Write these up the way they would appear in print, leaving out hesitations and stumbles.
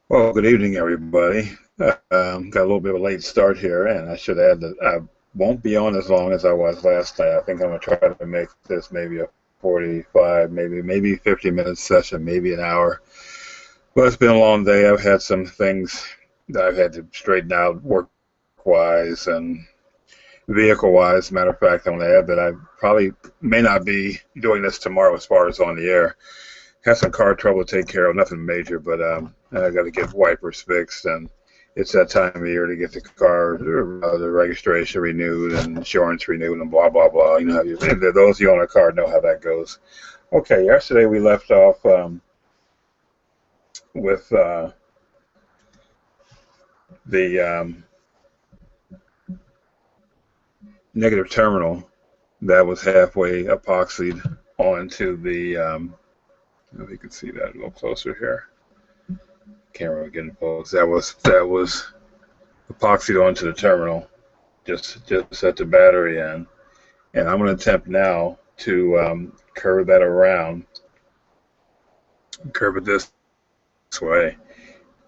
Well, good evening, everybody. Got a little bit of a late start here, and I should add that I won't be on as long as I was last night. I think I'm gonna try to make this maybe a 45, maybe 50-minute session, maybe an hour. But it's been a long day. I've had some things that I've had to straighten out work-wise and vehicle-wise. Matter of fact, I'm gonna add that I probably may not be doing this tomorrow as far as on the air. Had some car trouble to take care of, nothing major, but I got to get wipers fixed, and it's that time of year to get the car, the registration renewed and insurance renewed and blah, blah, blah. You know, those of you own a car know how that goes. Okay, yesterday we left off with the negative terminal that was halfway epoxied onto the, if you can see that a little closer here. Camera getting close. That was epoxied onto the terminal, just set the battery in, and I'm going to attempt now to curve that around, curve it this way,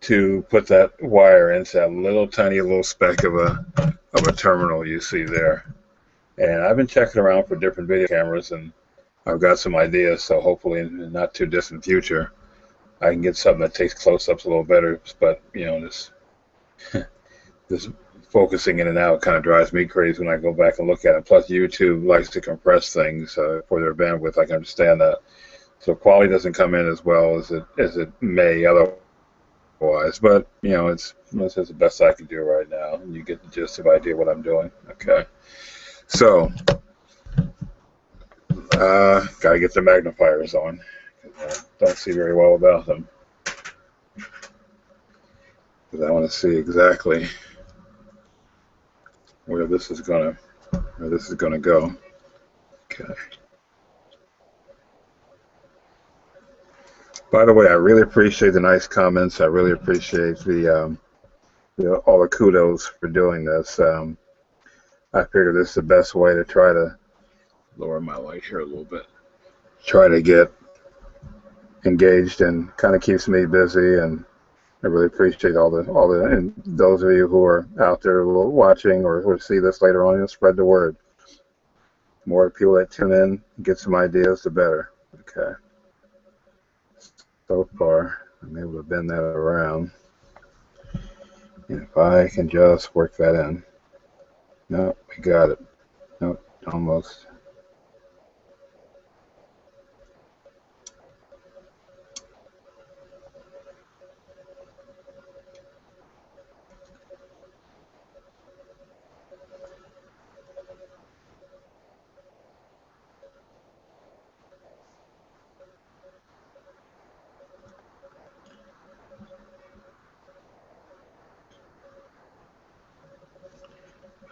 to put that wire into that little tiny little speck of a terminal you see there. And I've been checking around for different video cameras, and I've got some ideas. So hopefully, in the not too distant future, I can get something that takes close-ups a little better. But you know, this focusing in and out kind of drives me crazy when I go back and look at it. Plus, YouTube likes to compress things for their bandwidth. I can understand that. So quality doesn't come in as well as it may otherwise. But you know, it's the best I can do right now. And you get the gist of idea what I'm doing. Okay. So, gotta get the magnifiers on. I don't see very well without them. Because I want to see exactly where this is gonna go. Okay. By the way, I really appreciate the nice comments. I really appreciate the all the kudos for doing this. I figure this is the best way to try to lower my light here a little bit. Try to get engaged and kind of keeps me busy, and I really appreciate all the and those of you who are out there watching or who see this later on, spread the word. The more people that tune in, get some ideas, the better. Okay. So far, I'm able to bend that around. And if I can just work that in. No, we got it. Nope, almost.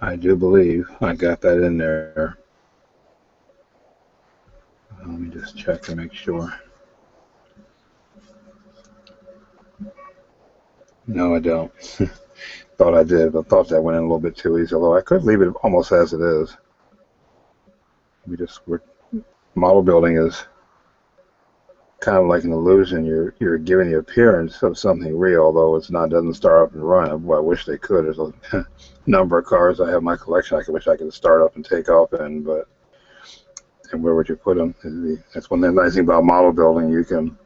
I do believe I got that in there. Let me just check to make sure. No, I don't. Thought I did, but thought that went in a little bit too easy, although I could leave it almost as it is. Model building is kind of like an illusion. You're giving the appearance of something real, although doesn't start up and run. Well, I wish they could. There's a number of cars I have in my collection I wish I could start up and take off in, and where would you put them? That's one of the nice thing about model building. You can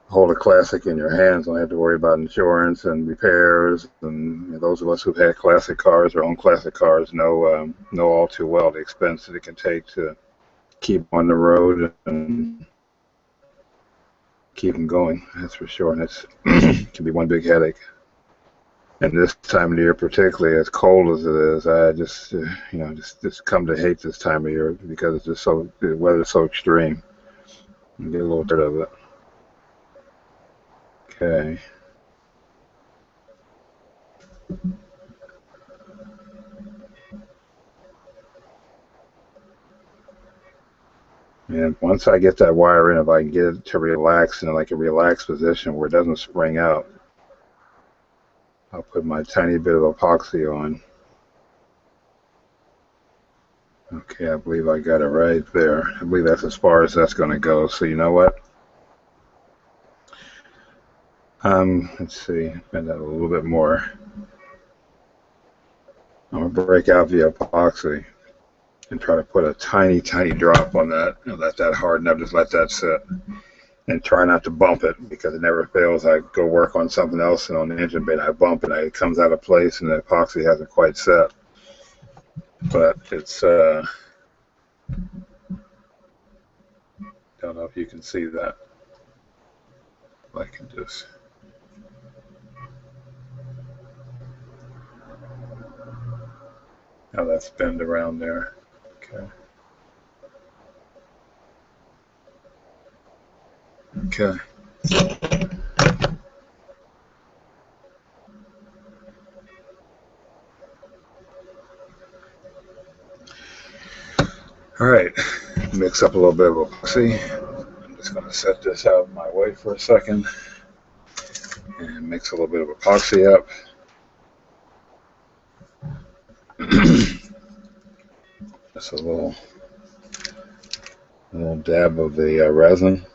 hold a classic in your hands. Don't have to worry about insurance and repairs. And those of us who've had classic cars or own classic cars know all too well the expense that it can take to keep on the road and keep them going. That's for sure. And it can be one big headache. And this time of the year, particularly as cold as it is, I just come to hate this time of year because it's just the weather's so extreme. You get a little bit of it. Okay. And once I get that wire in, if I can get it to relax in like a relaxed position where it doesn't spring out, I'll put my tiny bit of epoxy on. Okay, I believe I got it right there. I believe that's as far as that's going to go. So you know what? Let's see, bend that a little bit more. I'm going to break out the epoxy and try to put a tiny, tiny drop on that and let that harden up. Just let that sit and try not to bump it, because it never fails. I go work on something else, and on the engine bit I bump and it comes out of place and the epoxy hasn't quite set. But it's, don't know if you can see that. I can just, how that's bend around there. Okay. Okay. All right. Mix up a little bit of epoxy. I'm just going to set this out of my way for a second and mix a little bit of epoxy up. Just a little dab of the resin.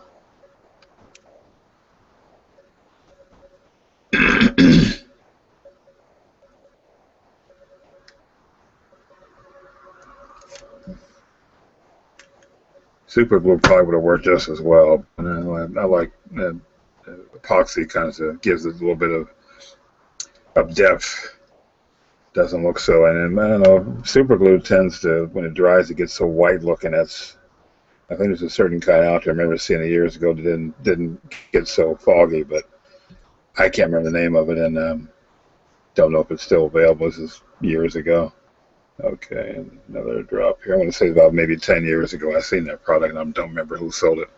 Super glue probably would have worked just as well. I like epoxy, kind of gives it a little bit of depth. Doesn't look so, and I don't know, super glue tends to, when it dries, it gets so white looking. I think there's a certain kind out there, I remember seeing it years ago, that didn't get so foggy, but I can't remember the name of it, and don't know if it's still available. This is years ago. Okay, and another drop here. I want to say about maybe 10 years ago I seen that product, and I don't remember who sold it.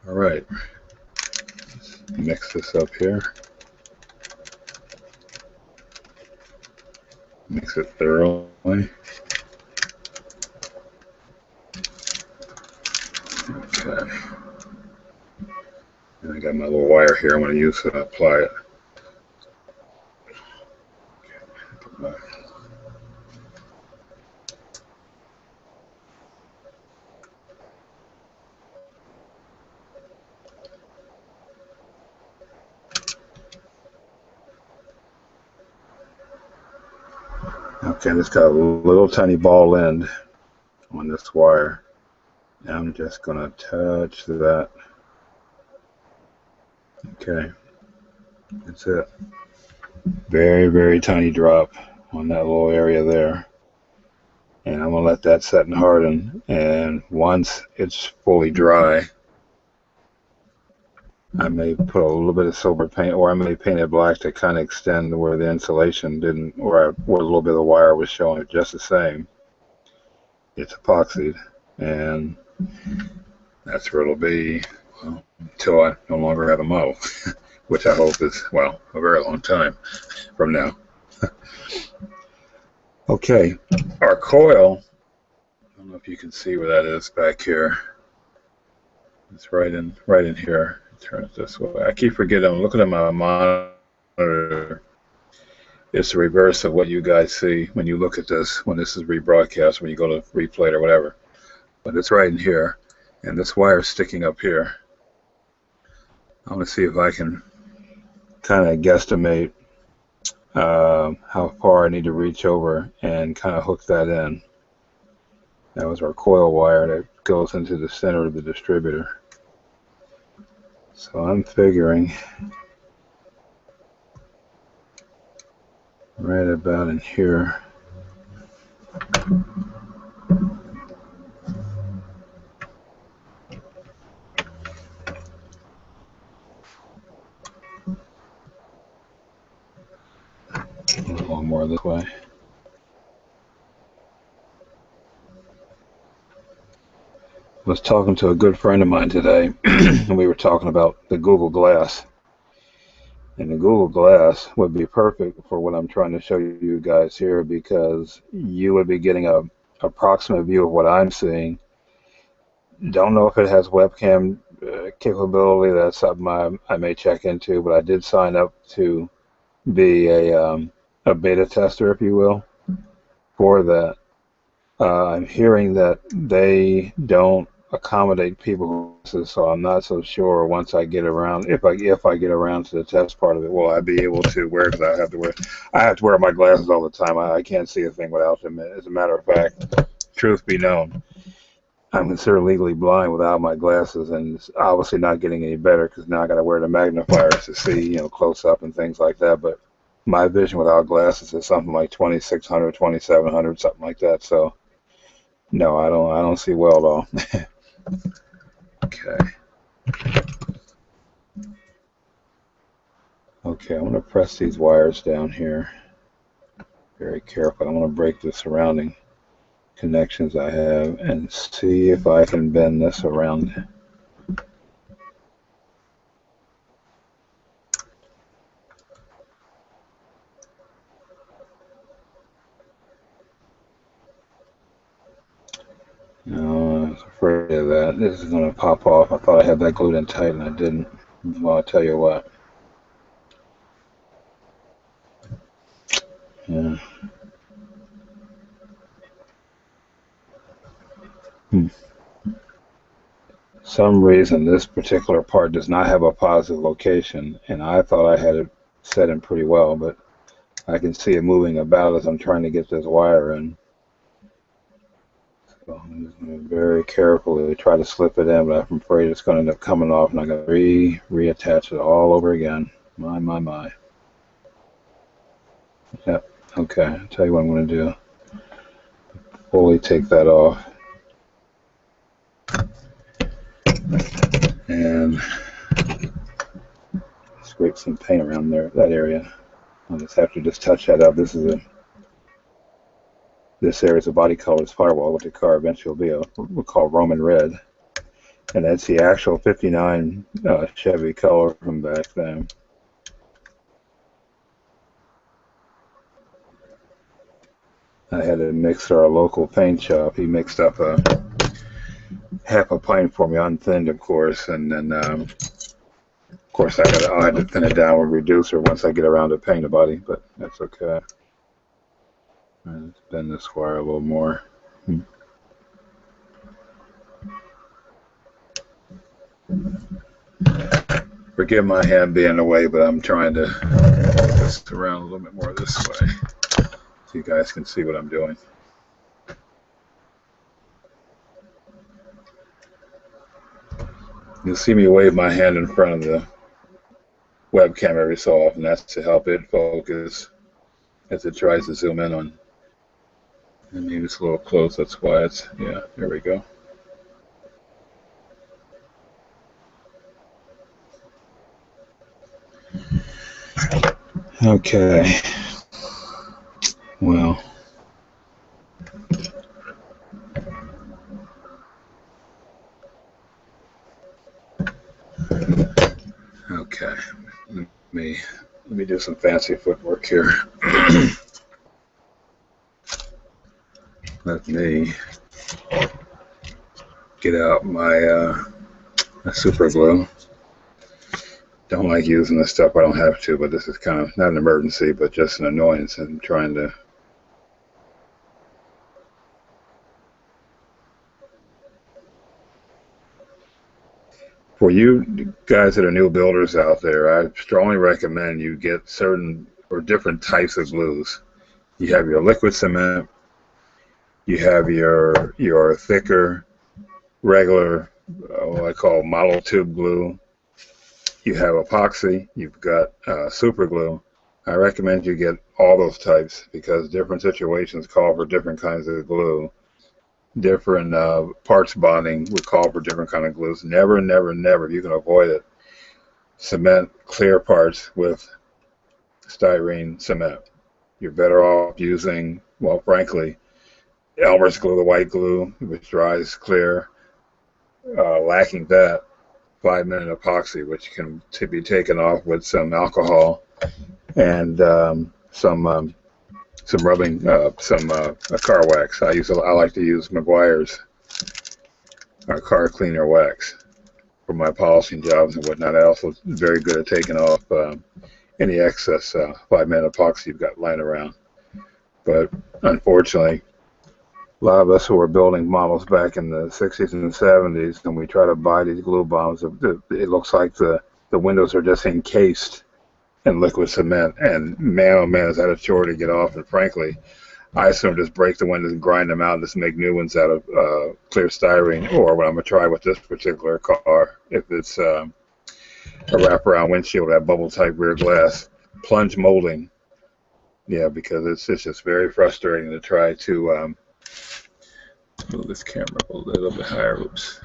All right, mix this up here. Mix it thoroughly. Okay. And I got my little wire here I'm going to use to apply it. Okay, it's got a little tiny ball end on this wire. Now I'm just going to touch that. Okay, that's it. Very, very tiny drop on that little area there. And I'm going to let that set and harden. And once it's fully dry, I may put a little bit of silver paint, or I may paint it black to kind of extend where the insulation didn't, where a little bit of the wire was showing it just the same. It's epoxied, and that's where it'll be, well, until I no longer have a model, which I hope is, well, a very long time from now. Okay, our coil, I don't know if you can see where that is back here. It's right in here. Turn it this way. I keep forgetting. I'm looking at my monitor. It's the reverse of what you guys see when you look at this, when this is rebroadcast, when you go to replay it or whatever. But it's right in here, and this wire is sticking up here. I'm going to see if I can kind of guesstimate how far I need to reach over and kind of hook that in. That was our coil wire that goes into the center of the distributor. So I'm figuring right about in here. A little more this way. I was talking to a good friend of mine today, and we were talking about the Google Glass. And the Google Glass would be perfect for what I'm trying to show you guys here, because you would be getting a approximate view of what I'm seeing. Don't know if it has webcam capability. That's something I may check into, but I did sign up to be a beta tester, if you will, for that. I'm hearing that they don't accommodate people, so I'm not so sure once I get around, if I get around to the test part of it, will I be able to wear, because I have to wear my glasses all the time. I can't see a thing without them. As a matter of fact, truth be known, I'm considered legally blind without my glasses, and it's obviously not getting any better because now I got to wear the magnifiers to see, close up and things like that. But my vision without glasses is something like 2600, 2700, something like that. So no, I don't see well at all. Okay. Okay, I'm going to press these wires down here very carefully. I'm going to break the surrounding connections I have and see if I can bend this around. No, I was afraid of that. This is going to pop off. I thought I had that glued in tight and I didn't. Well, I'll tell you what. Yeah. Some reason this particular part does not have a positive location, and I thought I had it set in pretty well, but I can see it moving about as I'm trying to get this wire in. So I'm just going to very carefully try to slip it in, but I'm afraid it's going to end up coming off, and I'm going to reattach it all over again. My. Yep. Okay. I'll tell you what I'm going to do. Fully take that off. And scrape some paint around there, that area. I'll just have to touch that up. This area is a body colors firewall, what the car eventually will be. We'll call Roman red. And that's the actual 59 Chevy color from back then. I had a mixer, our local paint shop. He mixed up half a pint for me, unthinned, of course, and then of course I had to thin it down with a reducer once I get around to paint the body, but that's okay. Let's bend this wire a little more. Forgive my hand being in the way, but I'm trying to move this around a little bit more this way so you guys can see what I'm doing. You'll see me wave my hand in front of the webcam every so often. That's to help it focus as it tries to zoom in on. And maybe it's a little close, that's why it's, yeah, there we go. Okay. Well. Okay. Let me do some fancy footwork here. Let me get out my super glue. Don't like using this stuff. I don't have to, but this is kind of not an emergency, but just an annoyance. I'm trying to. For you guys that are new builders out there, I strongly recommend you get certain or different types of glues. You have your liquid cement, you have your thicker, regular, what I call model tube glue. You have epoxy, you've got super glue. I recommend you get all those types because different situations call for different kinds of glue. Different parts bonding would call for different kind of glues. Never, if you can avoid it, cement clear parts with styrene cement. You're better off using, well, frankly, Elmer's glue, the white glue, which dries clear. Lacking that, 5-minute epoxy, which can be taken off with some alcohol and some rubbing, car wax. I like to use McGuire's car cleaner wax for my polishing jobs and whatnot. I also very good at taking off any excess 5-minute epoxy you've got lying around. But unfortunately, A lot of us who were building models back in the 60s and 70s, and we try to buy these glue bombs, it looks like the windows are just encased in liquid cement. And man, oh man, is that a chore to get off. And frankly, I assume just break the windows and grind them out and just make new ones out of clear styrene. Or what I'm going to try with this particular car, if it's a wraparound windshield, that bubble type rear glass, plunge molding. Yeah, because it's just very frustrating to try to move this camera up a little bit higher. Oops.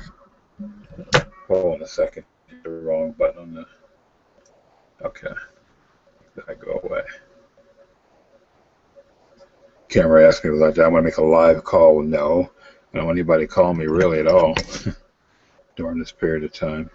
Hold on a second. The wrong button on the. Okay. Did I go away? Camera asked me, was I want to make a live call? No. I don't want anybody calling me really at all during this period of time.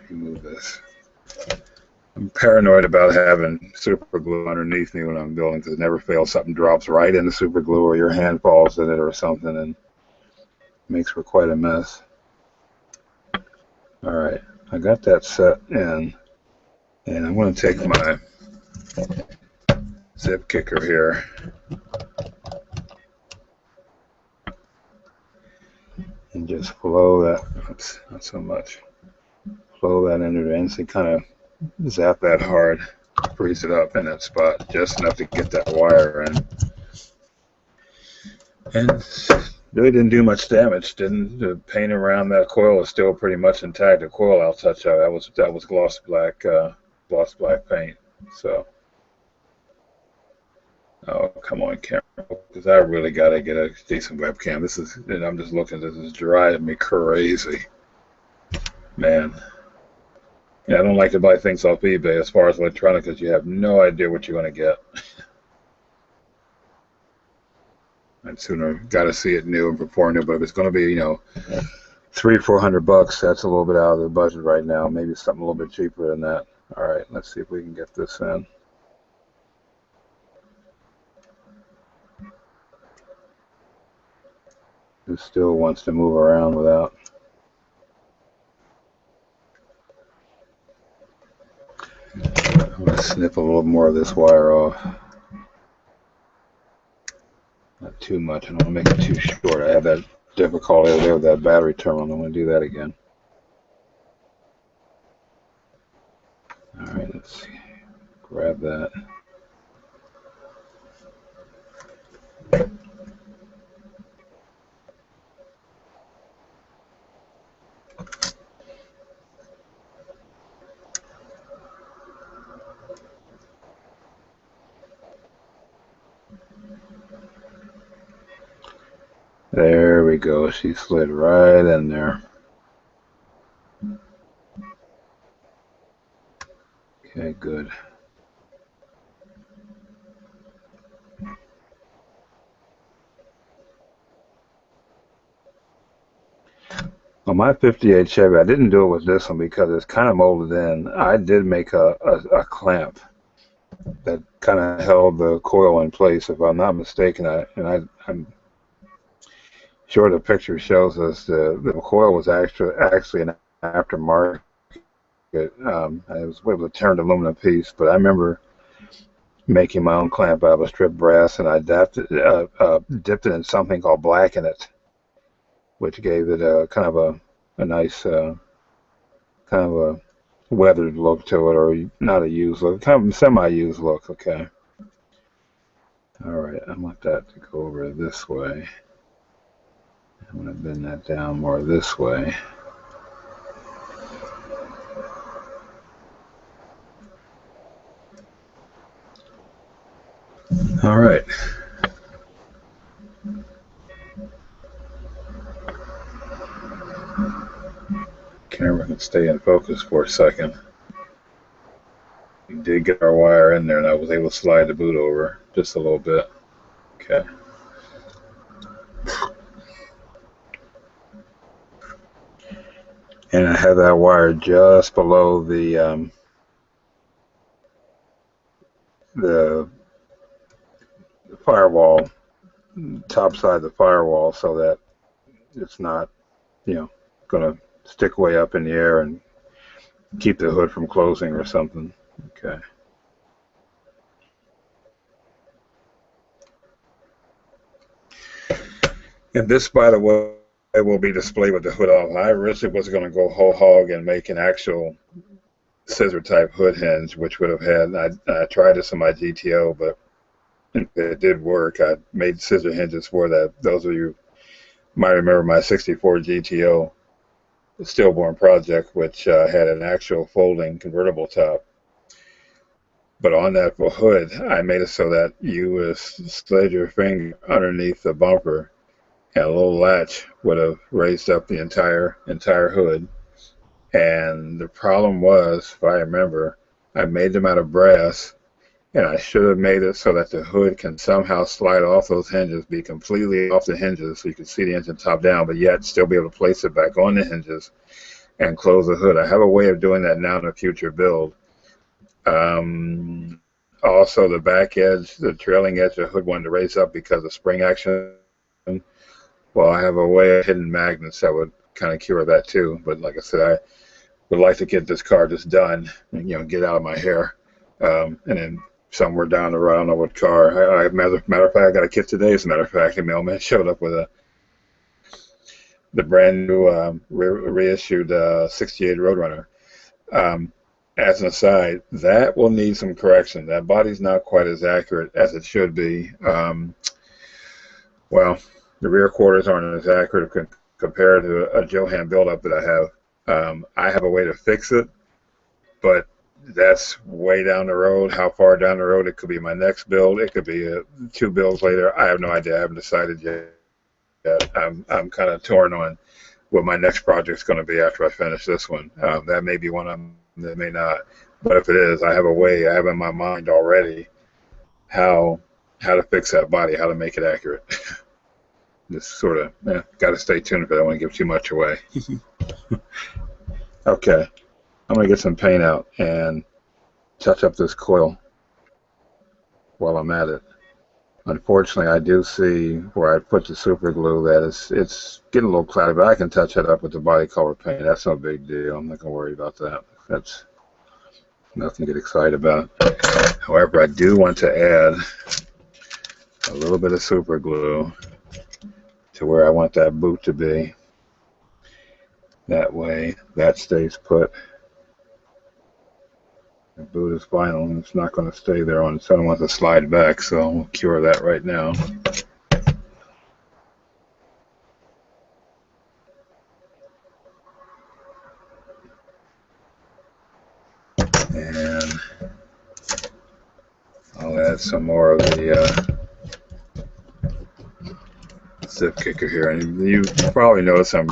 Remove this. I'm paranoid about having super glue underneath me when I'm building, because it never fails. Something drops right into super glue, or your hand falls in it or something, and makes for quite a mess. All right, I got that set in, and I'm going to take my zip kicker here and just flow that. Oops, not so much. Flow that into the end, and kind of zap that hard, freeze it up in that spot, just enough to get that wire in. And really didn't do much damage. The paint around that coil is still pretty much intact. The coil I'll touch up. That was gloss black paint. So, oh come on, camera, because I really got to get a decent webcam. And I'm just looking. This is driving me crazy, man. Yeah, I don't like to buy things off eBay as far as electronics, because you have no idea what you're going to get. I'd sooner got to see it new and before new, but if it's going to be, $300 or $400, that's a little bit out of the budget right now. Maybe something a little bit cheaper than that. All right, let's see if we can get this in. It still wants to move around without. I'm going to snip a little more of this wire off. Not too much. I don't want to make it too short. I have that difficulty over there with that battery terminal. I'm going to do that again. All right, let's see. Grab that. There we go. She slid right in there. Okay, good. On my 58 Chevy, I didn't do it with this one because it's kind of molded in. I did make a clamp that kind of held the coil in place, if I'm not mistaken. I'm sure the picture shows us the coil was actually an aftermarket. I was able to turn the aluminum piece, but I remember making my own clamp out of a stripped brass, and I dipped it in something called black in it, which gave it a kind of a nice kind of a weathered look to it, or not a used look, kind of a semi-used look. Okay. All right, I want that to go over this way. I'm going to bend that down more this way. All right. Camera can stay in focus for a second. We did get our wire in there, and I was able to slide the boot over just a little bit. Okay. And I have that wire just below the firewall, top side of the firewall, so that it's not going to stick way up in the air and keep the hood from closing or something. Okay. And this, by the way, will be displayed with the hood off. I originally was going to go whole hog and make an actual scissor type hood hinge, which would have had, I tried this on my GTO, but it did work. I made scissor hinges for that. Those of you might remember my 64 GTO stillborn project, which had an actual folding convertible top. But on that hood, I made it so that you would slide your finger underneath the bumper, and a little latch would have raised up the entire hood. And the problem was, if I remember, I made them out of brass, and I should have made it so that the hood can somehow slide off those hinges, be completely off the hinges so you can see the engine top down, but yet still be able to place it back on the hinges and close the hood. I have a way of doing that now in a future build. Also, the back edge, the trailing edge of the hood wanted to raise up because of spring action. Well, I have a way of hidden magnets that would kind of cure that too. But like I said, I would like to get this car just done and, get out of my hair. And then somewhere down the road, I don't know what car. Matter of fact, I got a kit today. As a matter of fact, the mailman showed up with the brand new reissued 68 Roadrunner. As an aside, that will need some correction. That body's not quite as accurate as it should be. Well, the rear quarters aren't as accurate compared to a Johan buildup that I have. I have a way to fix it, but that's way down the road. How far down the road? It could be my next build. It could be 2 builds later. I have no idea. I haven't decided yet. I'm kind of torn on what my next project's going to be after I finish this one. That may be one of them. That may not. But if it is, I have a way. I have in my mind already how to fix that body, how to make it accurate. Just sort of, got to stay tuned if I don't want to give too much away. Okay, I'm going to get some paint out and touch up this coil while I'm at it. Unfortunately, I do see where I put the super glue that it's getting a little cloudy, but I can touch it up with the body color paint. That's no big deal. I'm not going to worry about that. That's nothing to get excited about. However, I do want to add a little bit of super glue to where I want that boot to be. That way, that stays put. The boot is vinyl, and it's not going to stay there on its own. I want to slide back, so we'll cure that right now. And I'll add some more of the zip kicker here. And you probably notice I'm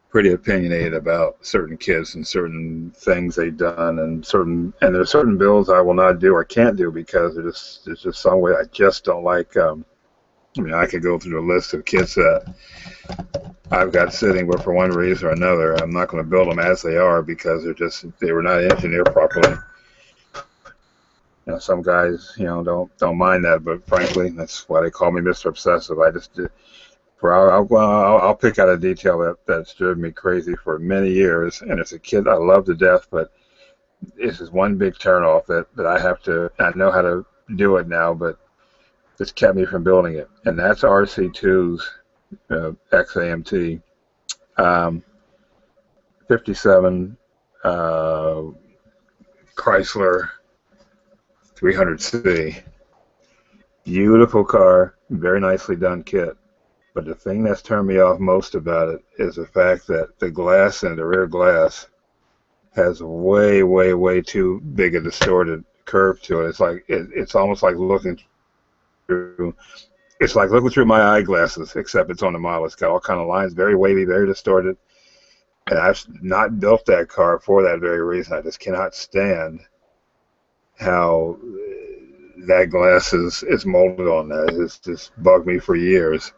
pretty opinionated about certain kits and certain things they've done, and there's certain builds I will not do or can't do because there's just some way I just don't like. I could go through the list of kits that I've got sitting, but for one reason or another, I'm not going to build them as they are because they were not engineered properly. Some guys, don't mind that, but frankly, that's why they call me Mr. Obsessive. I'll pick out a detail that's driven me crazy for many years, and it's a kid I love to death, but this is one big turnoff that I know how to do it now, but it's kept me from building it, and that's RC2's XAMT 57 Chrysler 300C. Beautiful car, very nicely done kit. But the thing that's turned me off most about it is the fact that the glass in the rear glass has way, way, way too big a distorted curve to it. It's almost like looking through. It's like looking through my eyeglasses, except it's on the model. It's got all kind of lines, very wavy, very distorted. And I've not built that car for that very reason. I just cannot stand how that glass is molded on that. It's just bugged me for years.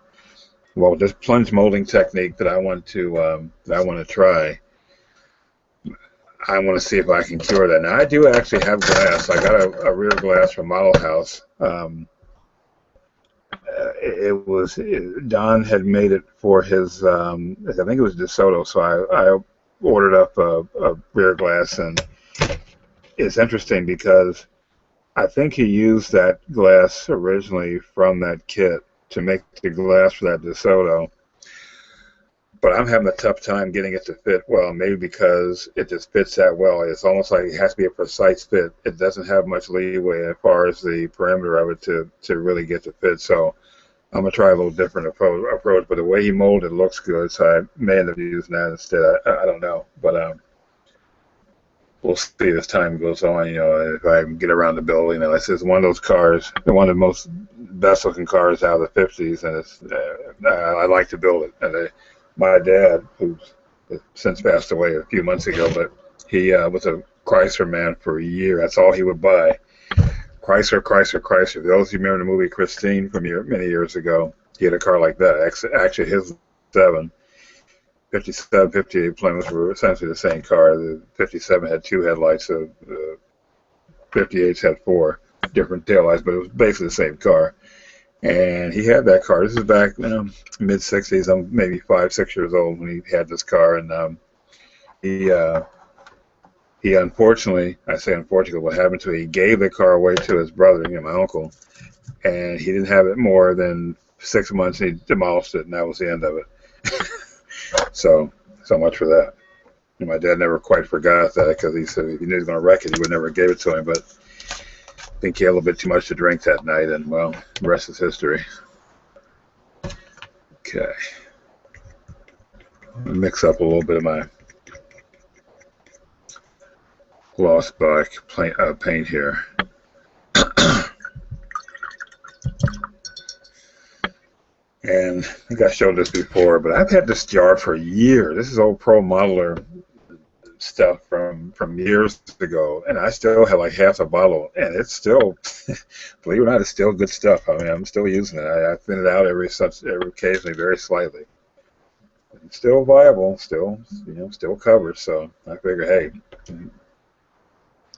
Well, this plunge molding technique that I want to try, I want to see if I can cure that. Now, I do actually have glass. I got a rear glass from Model House Don had made it for his, I think it was DeSoto, so I ordered up a rear glass, and it's interesting because I think he used that glass originally from that kit to make the glass for that DeSoto. But I'm having a tough time getting it to fit well, maybe because it just fits that well. It's almost like it has to be a precise fit. It doesn't have much leeway as far as the perimeter of it to really get to fit. So I'm going to try a little different approach. But the way he molded looks good, so I may end up using that instead. I don't know. But we'll see as time goes on, if I can get around the building. This is one of those cars, one of the most best-looking cars out of the 50s, and I like to build it. And my dad, who's since passed away a few months ago, but he was a Chrysler man for a year. That's all he would buy. Chrysler, Chrysler, Chrysler. For those of you remember the movie Christine from many years ago, he had a car like that. Actually, his 57, 58 Plymouth were essentially the same car. The 57 had two headlights, the 58s had four different taillights, but it was basically the same car. And he had that car. This is back mid-60s. I'm maybe 5, 6 years old when he had this car. And he unfortunately, I say unfortunately, what happened to it, he gave the car away to his brother, my uncle. And he didn't have it more than 6 months. He demolished it, and that was the end of it. So much for that. And my dad never quite forgot that because he said if he knew he was going to wreck it, he would never give it to him. But I think he had a little bit too much to drink that night, and, well, the rest is history. Okay. I'll mix up a little bit of my gloss black paint here. And I think I showed this before, but I've had this jar for years. This is old Pro Modeler stuff from years ago, and I still have like half a bottle, and it's still, believe it or not, it's still good stuff. I mean, I'm still using it. I thin it out every occasionally, very slightly. It's still viable, still covers. So I figure, hey.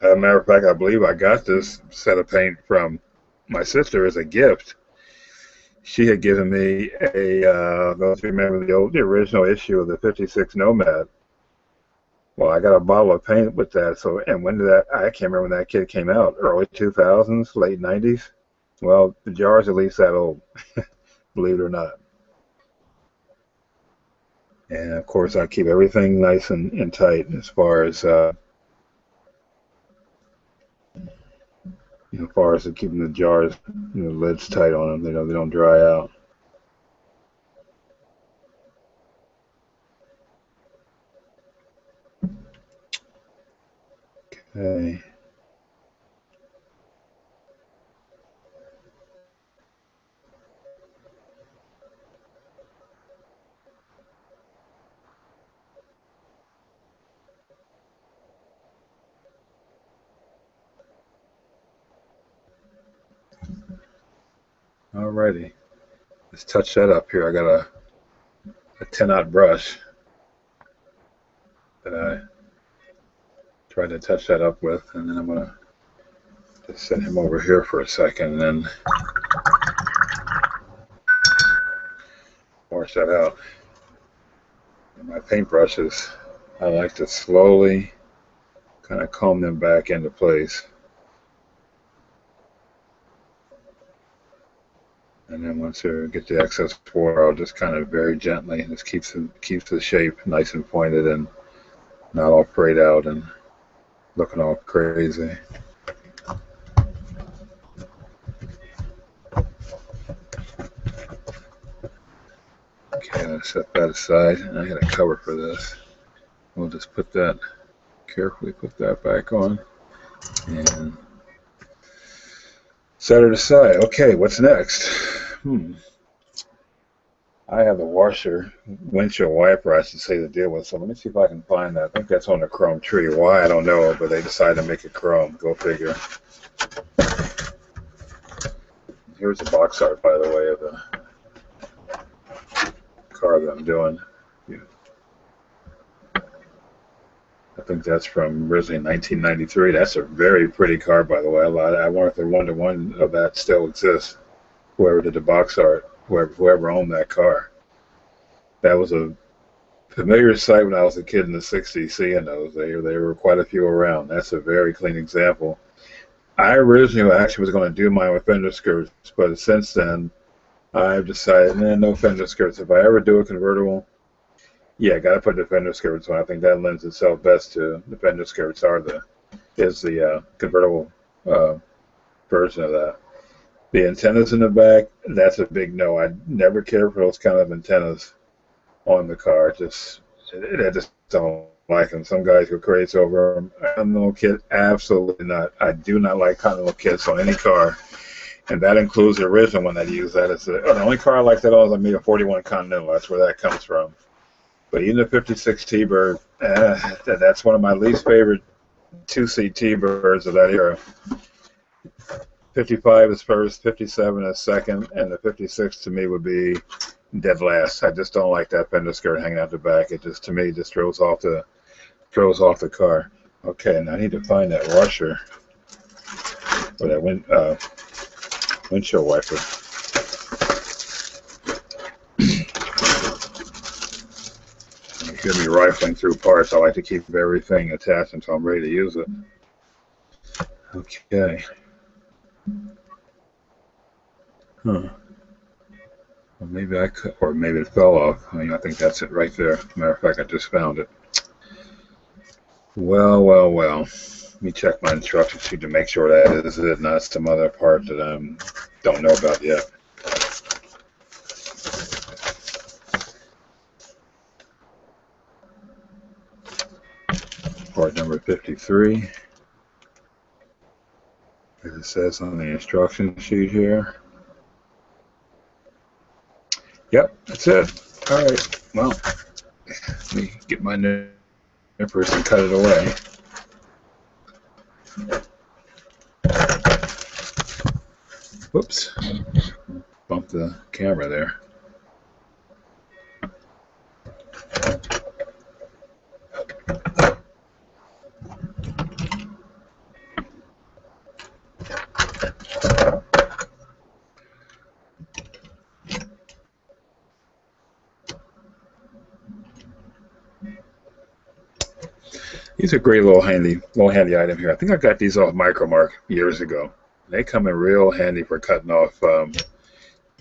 As a matter of fact, I believe I got this set of paint from my sister as a gift. She had given me those who remember the original issue of the '56 Nomad. Well, I got a bottle of paint with that. So, and when did that? I can't remember when that kit came out. Early 2000s, late 90s. Well, the jar's at least that old, believe it or not. And of course, I keep everything nice and tight as far as keeping the jars, lids tight on them. They don't dry out. Okay. Alrighty. Let's touch that up here. I got a 10-aught brush that I tried to touch that up with, and then I'm going to just set him over here for a second and then wash that out. And my paintbrushes, I like to slowly kind of comb them back into place. And then once I get the excess water, I'll just kind of very gently, this keeps the shape nice and pointed and not all frayed out and looking all crazy. Okay, I'll set that aside. I got a cover for this. We'll just carefully put that back on and set it aside. Okay, what's next? I have the washer, windshield wiper, I should say, to deal with. So let me see if I can find that. I think that's on the chrome tree. Why, I don't know, but they decided to make it chrome. Go figure. Here's the box art, by the way, of the car that I'm doing. I think that's from originally 1993. That's a very pretty car, by the way. I wonder if the one-to-one of that still exists. Of whoever did the box art, whoever owned that car. That was a familiar sight when I was a kid in the 60s seeing those. There were quite a few around. That's a very clean example. I originally actually was going to do mine with fender skirts, but since then I've decided, no fender skirts. If I ever do a convertible, yeah, got to put the fender skirts on. I think that lends itself best to the fender skirts is the convertible version of that. The antennas in the back, that's a big no. I never care for those kind of antennas on the car. I just don't like them. Some guys go crazy over them. Continental kit, absolutely not. I do not like Continental kits on any car, and that includes the original one that used that. The only car I like that on is I made a 41 Continental. That's where that comes from. But even the 56 T-Bird, that's one of my least favorite two-seat T-Birds of that era. 55 is first, 57 is second, and the 56 to me would be dead last. I just don't like that fender skirt hanging out the back. It just, to me, just throws off the car. Okay, now I need to find that washer or that windshield wiper. You hear me rifling through parts. I like to keep everything attached until I'm ready to use it. Okay. Huh. Well, maybe I could, or maybe it fell off. I think that's it right there. Matter of fact, I just found it. Well. Let me check my instruction sheet to make sure that is it, not some other part that I don't know about yet. Part number 53. As it says on the instruction sheet here. Yep, that's it. All right, well, let me get my nippers and cut it away. Whoops, bumped the camera there. These are a great little handy item here. I think I got these off Micromark years ago. They come in real handy for cutting off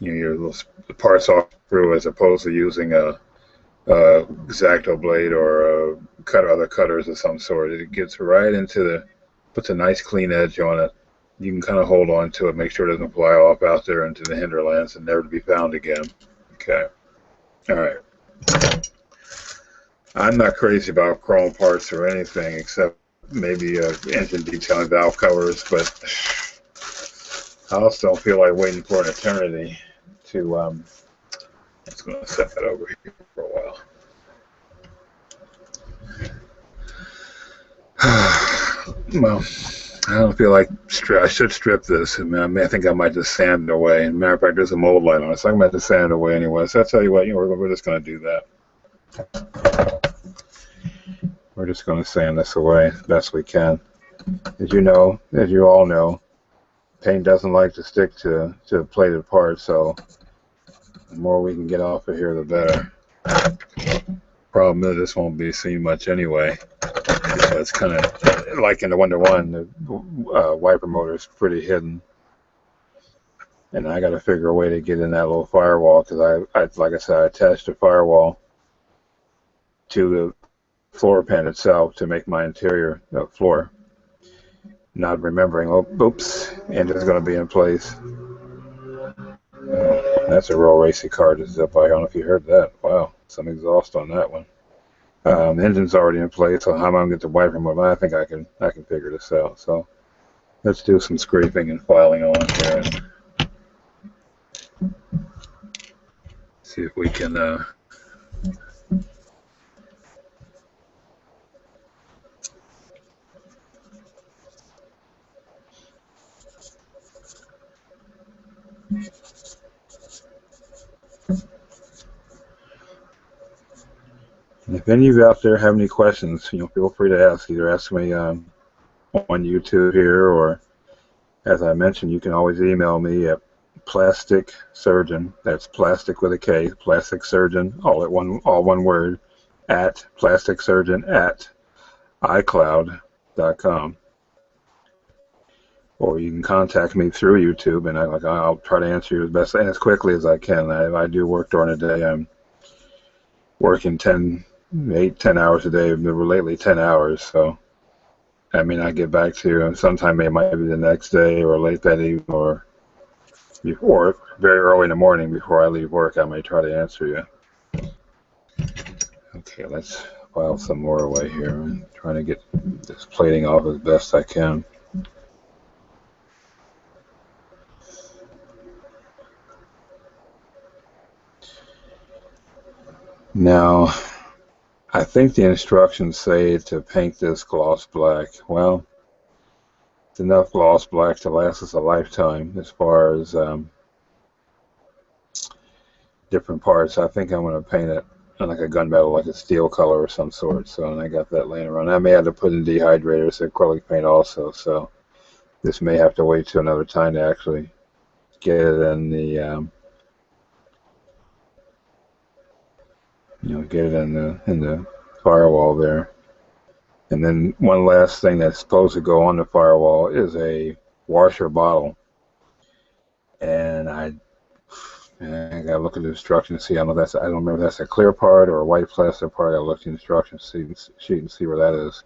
your little parts off through, as opposed to using a X-Acto blade or other cutters of some sort. It gets right into puts a nice clean edge on it. You can kind of hold on to it, make sure it doesn't fly off out there into the hinterlands and never to be found again. Okay. All right. I'm not crazy about chrome parts or anything except maybe engine detailing, valve covers, but I also don't feel like waiting for an eternity to, I'm just going to set that over here for a while. Well, I don't feel like I should strip this. I think I might just sand it away. As a matter of fact, there's a mold light on it, so I might just sand it away anyway. So I'll tell you what, we're just going to do that. We're just going to sand this away as best we can. As you all know, paint doesn't like to stick to plated parts, so the more we can get off of here, the better. Problem is, this won't be seen much anyway. So it's kind of like in the 1-to-1, the wiper motor is pretty hidden. And I got to figure a way to get in that little firewall, because like I said, I attached a firewall to the floor pan itself to make my interior floor. Not remembering, oops, engine's going to be in place. That's a real racy car just up by. I don't know if you heard that. Wow, some exhaust on that one. The engine's already in place, so how am I going to get the wiper motor? I think I can figure this out. So let's do some scraping and filing on here. See if we can if any of you out there have any questions, feel free to ask. Either ask me on YouTube here, or as I mentioned, you can always email me at Plastic Surgeon. That's plastic with a K. Plastic Surgeon, all one word. At Plastic Surgeon at iCloud.com. Or you can contact me through YouTube, and I'll try to answer you as best and as quickly as I can. I do work during the day. I'm working 10 hours a day. Lately 10 hours, so I may not get back to you. And sometime it might be the next day or late that evening or very early in the morning before I leave work. I may try to answer you. Okay, let's file some more away here. I'm trying to get this plating off as best I can. Now, I think the instructions say to paint this gloss black. Well, it's enough gloss black to last us a lifetime as far as different parts. I think I'm going to paint it like a gunmetal, like a steel color or some sort. So, and I got that laying around. I may have to put in dehydrators, acrylic paint also. So this may have to wait till another time to actually get it in the get it in the firewall there. And then one last thing that's supposed to go on the firewall is a washer bottle. And I gotta look at the instructions, see. I don't remember if that's a clear part or a white plastic part. I gotta look at the instructions sheet and see where that is.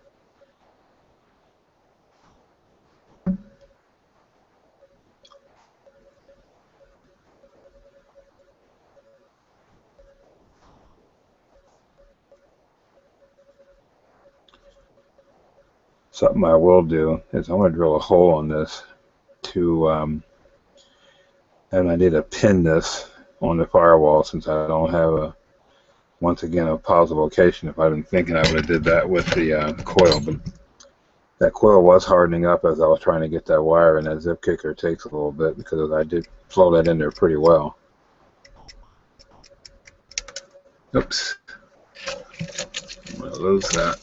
Something I will do is I'm going to drill a hole on this and I need to pin this on the firewall since I don't have once again a positive location. If I'd been thinking, I would have did that with the coil, but that coil was hardening up as I was trying to get that wire, and that zip kicker takes a little bit because I did flow that in there pretty well. Oops. I'm going to lose that.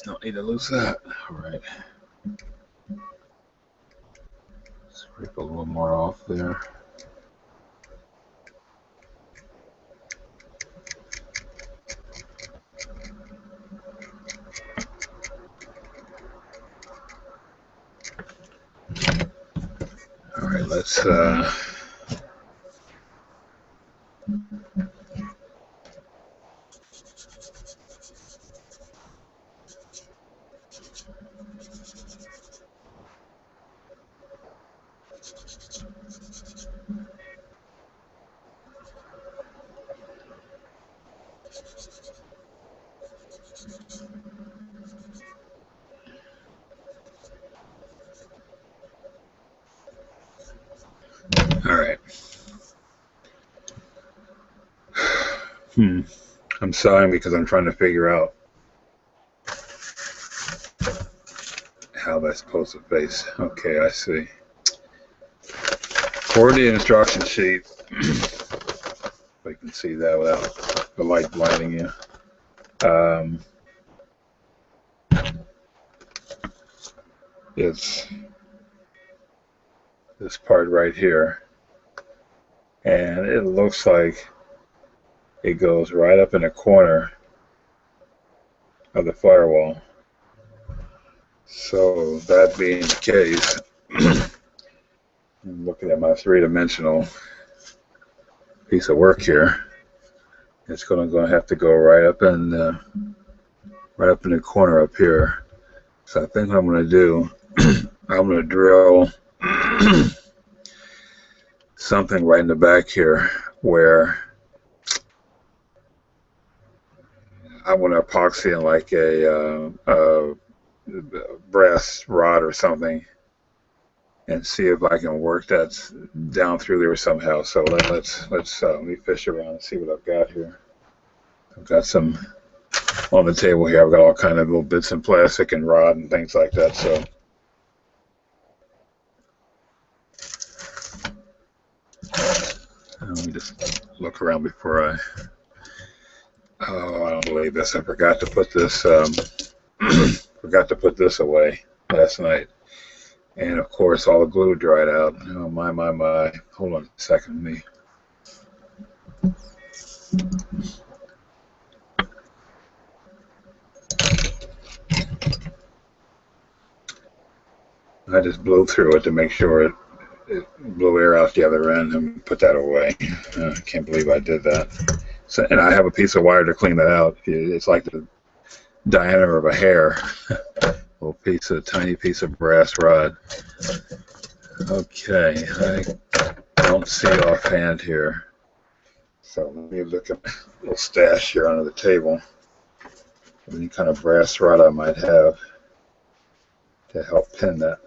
Don't need to lose that. All right. Scrape a little more off there. All right, let's all right. I'm sighing because I'm trying to figure out how that's supposed to face. Okay, I see. For the instruction sheet, if I can see that without the light blinding you. It's this part right here, and it looks like it goes right up in the corner of the firewall. So that being the case, I'm looking at my three-dimensional piece of work here. It's going to have to go right up in the corner up here. So I think what I'm going to do, I'm going to drill something right in the back here where I want to epoxy in like a brass rod or something, and see if I can work that down through there somehow. So let's let me fish around and see what I've got here. I've got some on the table here. I've got all kind of little bits of plastic and rod and things like that. So let me just look around before I. Oh, I don't believe this. I forgot to put this. Forgot to put this away last night. And of course, all the glue dried out. Oh, my. Hold on a second, me. I just blew through it to make sure it blew air out the other end and put that away. I can't believe I did that. So, and I have a piece of wire to clean that out. It's like the diameter of a hair. Little piece of tiny piece of brass rod. Okay, I don't see offhand here. So let me look at my little stash here under the table. Any kind of brass rod I might have to help pin that.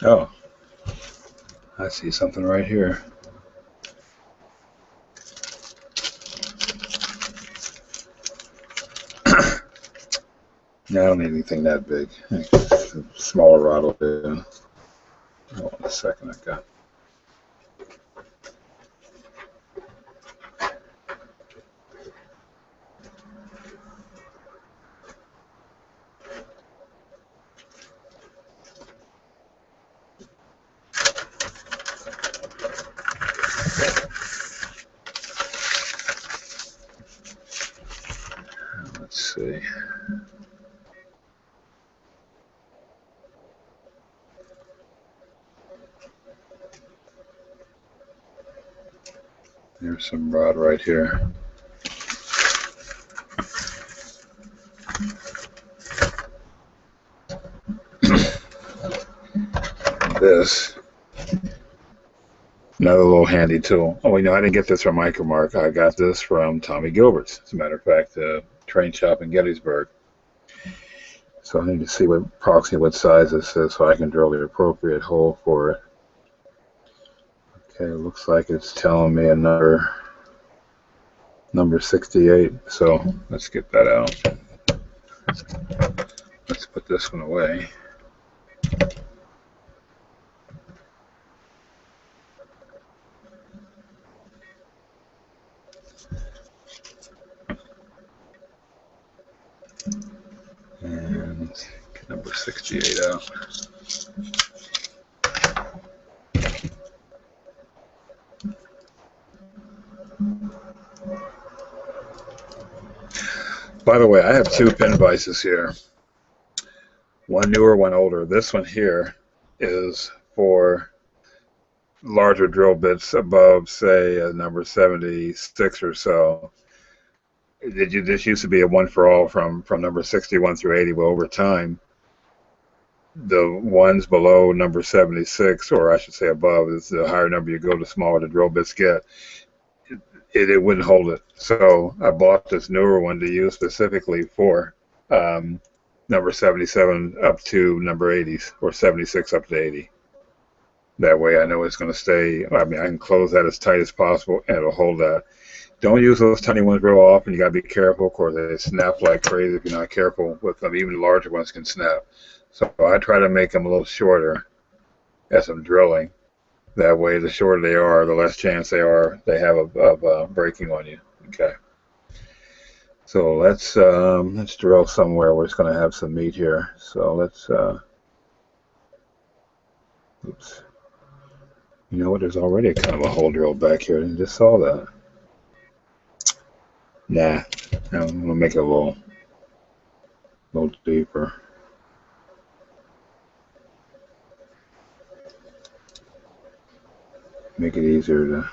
Oh, I see something right here. No, I don't need anything that big. A smaller rod will do. Hold on a second, I've got. Let's see. There's some rod right here. This, another little handy tool. Oh, you know, I didn't get this from Micromark. I got this from Tommy Gilbert's, as a matter of fact, train shop in Gettysburg. So I need to see approximately what size this is so I can drill the appropriate hole for it. Okay, it looks like it's telling me a number 68. So let's get that out. Let's put this one away. And get number 68 out. By the way, I have two pin vices here. One newer, one older. This one here is for larger drill bits above, say, a number 76 or so. This used to be a one for all from number 61 through 80. Well, over time, the ones below number 76, or I should say above, is the higher number you go, the smaller the drill bits get. It wouldn't hold it. So I bought this newer one to use specifically for number 77 up to number 80s, or 76 up to 80. That way I know it's going to stay. I mean, I can close that as tight as possible and it'll hold that. Don't use those tiny ones real often. You got to be careful. Of course, they snap like crazy if you're not careful with them. Even the larger ones can snap. So I try to make them a little shorter as I'm drilling. That way, the shorter they are, the less chance they have of breaking on you. Okay. So let's drill somewhere where it's going to have some meat here. So let's. Oops. You know what? There's already kind of a hole drilled back here. I just saw that. Nah. I'm going to make it a little deeper. Make it easier to.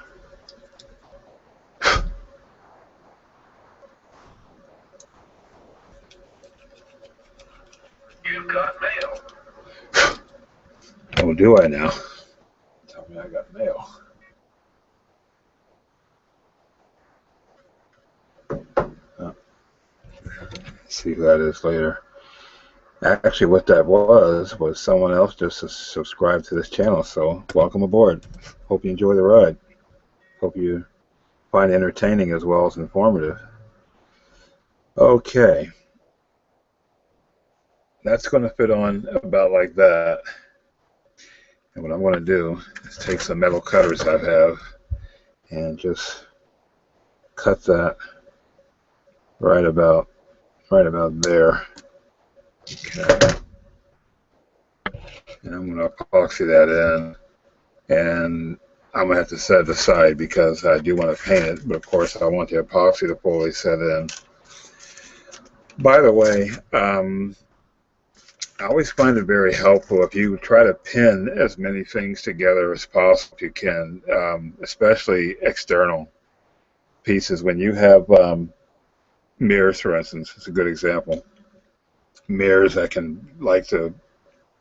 You got mail. Oh, do I now? Tell me I got mail. Oh. See who that is later. Actually, what that was someone else just subscribed to this channel, so welcome aboard. Hope you enjoy the ride. Hope you find it entertaining as well as informative. Okay. That's going to fit on about like that. And what I'm going to do is take some metal cutters I have and just cut that right about there. Okay. And I'm going to epoxy that in, and I'm going to have to set it aside because I do want to paint it, but of course I want the epoxy to fully set in. By the way, I always find it very helpful if you try to pin as many things together as possible if you can, especially external pieces. When you have mirrors, for instance, it's a good example. Mirrors that can like to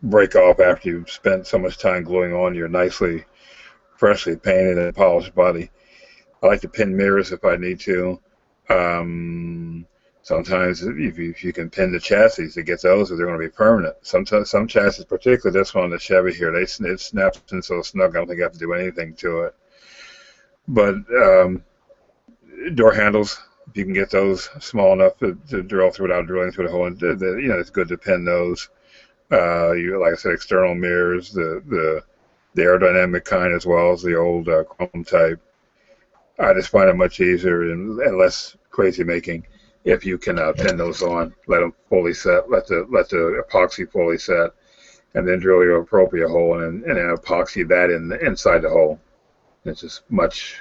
break off after you've spent so much time gluing on your nicely, freshly painted and polished body. I like to pin mirrors if I need to. Sometimes if you can pin the chassis to get those, they're going to be permanent. Sometimes some chassis, particularly this one, the Chevy here, it snaps in so snug I don't think I have to do anything to it. But door handles, if you can get those small enough to drill through without drilling through the hole, it's good to pin those. Like I said, external mirrors, the aerodynamic kind as well as the old chrome type. I just find it much easier and less crazy making if you can pin those on, let them fully set, let the epoxy fully set, and then drill your appropriate hole and then epoxy that inside the hole. It's just much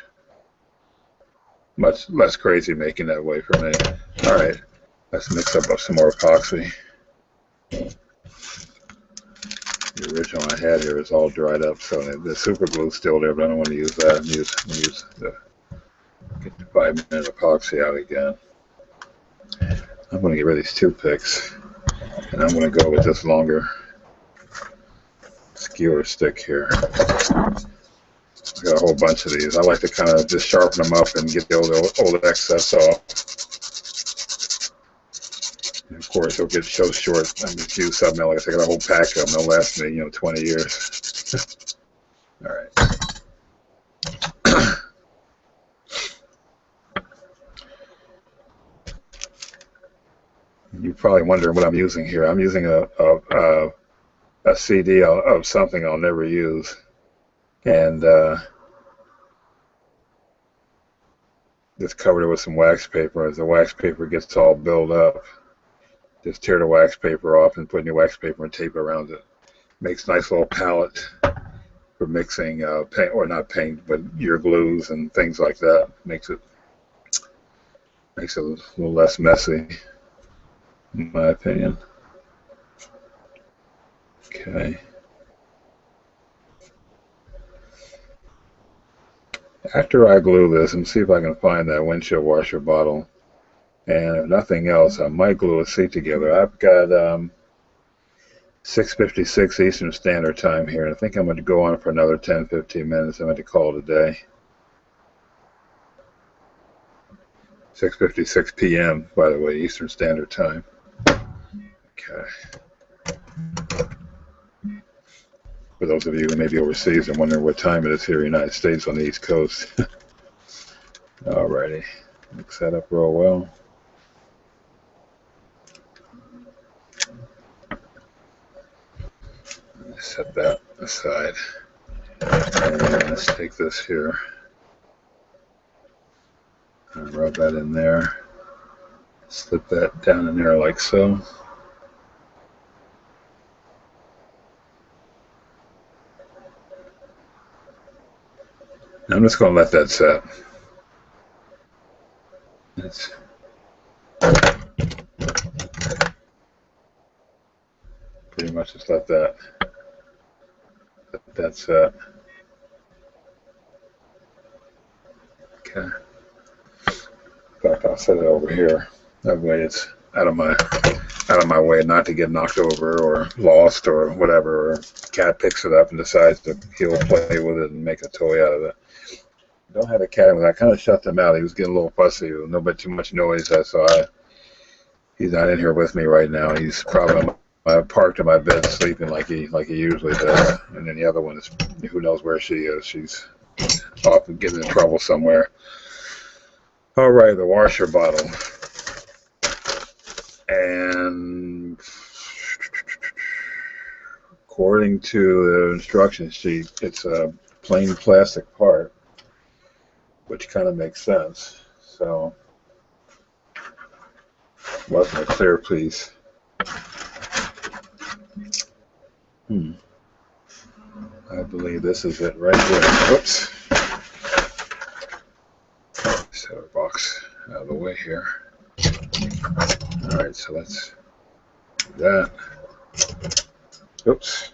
less crazy making that way for me. All right, let's mix up some more epoxy. The original I had here is all dried up, so the super glue's still there, but I don't want to use that. Get the 5-minute epoxy out again. I'm going to get rid of these toothpicks, and I'm going to go with this longer skewer stick here. I got a whole bunch of these. I like to kind of just sharpen them up and get the old excess off. And of course, it'll get so short. I'm just use something else. Like I said, I got a whole pack of them. They'll last me, 20 years. All right. You're probably wondering what I'm using here. I'm using a CD of something I'll never use, and just covered it with some wax paper. As the wax paper gets all built up, just tear the wax paper off and put new wax paper and tape around it. Makes a nice little palette for mixing paint, or not paint, but your glues and things like that. Makes it a little less messy, in my opinion. Okay. After I glue this, and see if I can find that windshield washer bottle. And if nothing else, I might glue a seat together. I've got 6:56 Eastern Standard Time here, and I think I'm going to go on for another 10-15 minutes. I'm going to call it a day. 6:56 p.m., by the way, Eastern Standard Time. Okay. For those of you who may be overseas and wondering what time it is here in the United States on the East Coast. Alrighty. Mix that up real well. Set that aside. And let's take this here and rub that in there. Slip that down in there like so. I'm just going to let that set. It's pretty much just let that set. Okay. In fact, I'll set it over here. That way it's out of my way, not to get knocked over or lost or whatever. Or a cat picks it up and decides he'll play with it and make a toy out of it. Don't have a cat. I kind of shut him out. He was getting a little fussy. There was no bit too much noise. He's not in here with me right now. He's probably parked in my bed sleeping like he usually does. And then the other one is, who knows where she is. She's off and getting in trouble somewhere. All right, the washer bottle. And according to the instruction sheet, it's a plain plastic part, which kind of makes sense. So, wasn't a clear piece. I believe this is it right here. Oops. Set our box out of the way here. All right, so let's do that. Oops.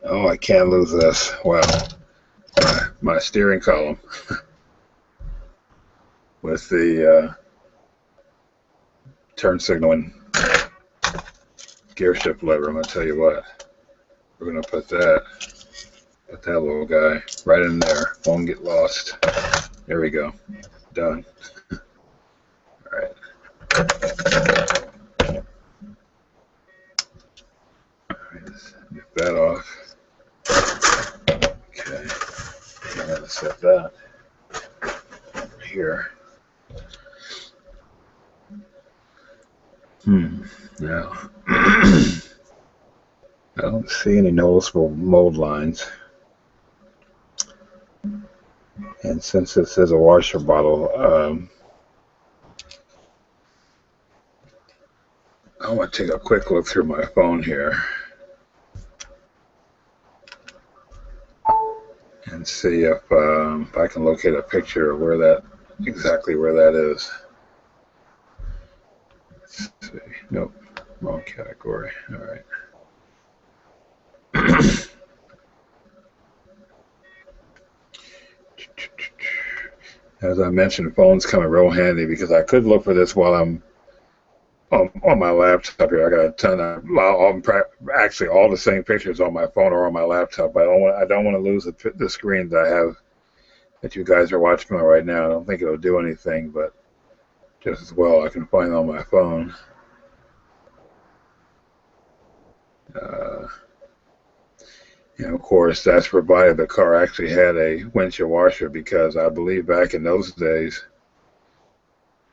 Oh, I can't lose this. Wow. My steering column with the turn signal and gear shift lever. I'm going to tell you what. We're going to put that little guy right in there. Won't get lost. There we go. Done. All right. All right, let's get that off. Okay. I'm going to set that over here. Now, I don't see any noticeable mold lines. And since this is a washer bottle, I want to take a quick look through my phone here and see if I can locate a picture of where that, exactly where that is. Let's see. Nope, wrong category. All right. As I mentioned, phones come in real handy because I could look for this while I'm on my laptop here. I got a ton of, actually all the same pictures on my phone or on my laptop. But I don't want to lose the screen that I have that you guys are watching on right now. I don't think it'll do anything, but just as well I can find it on my phone. And of course, that's provided the car actually had a windshield washer, because I believe back in those days,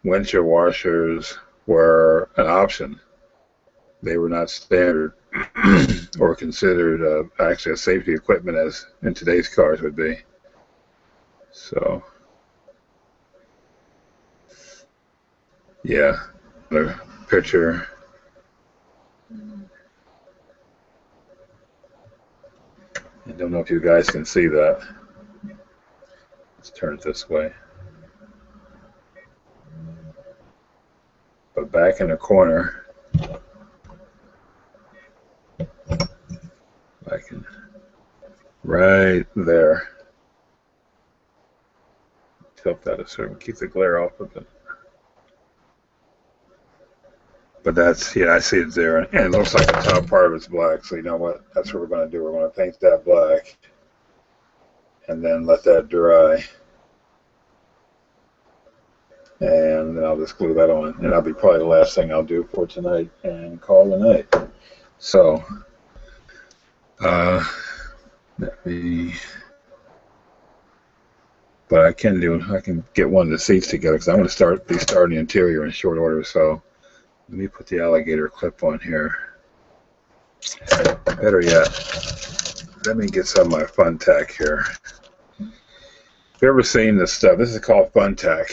windshield washers were an option. They were not standard or considered actually a safety equipment as in today's cars would be. So, yeah, the picture. I don't know if you guys can see that. Let's turn it this way. But back in the corner, I can, right there. Tilt that a certain, keep the glare off of it. But that's, yeah, I see it there, and it looks like the top part of it's black. So you know what? That's what we're going to do. We're going to paint that black, and then let that dry, and then I'll just glue that on, and that'll be probably the last thing I'll do for tonight and call it a night. So, let me. But I can get one of the seats together because I'm going to be starting the interior in short order. So. Let me put the alligator clip on here. Better yet, let me get some of my fun tack here. Have you ever seen this stuff? This is called fun tack.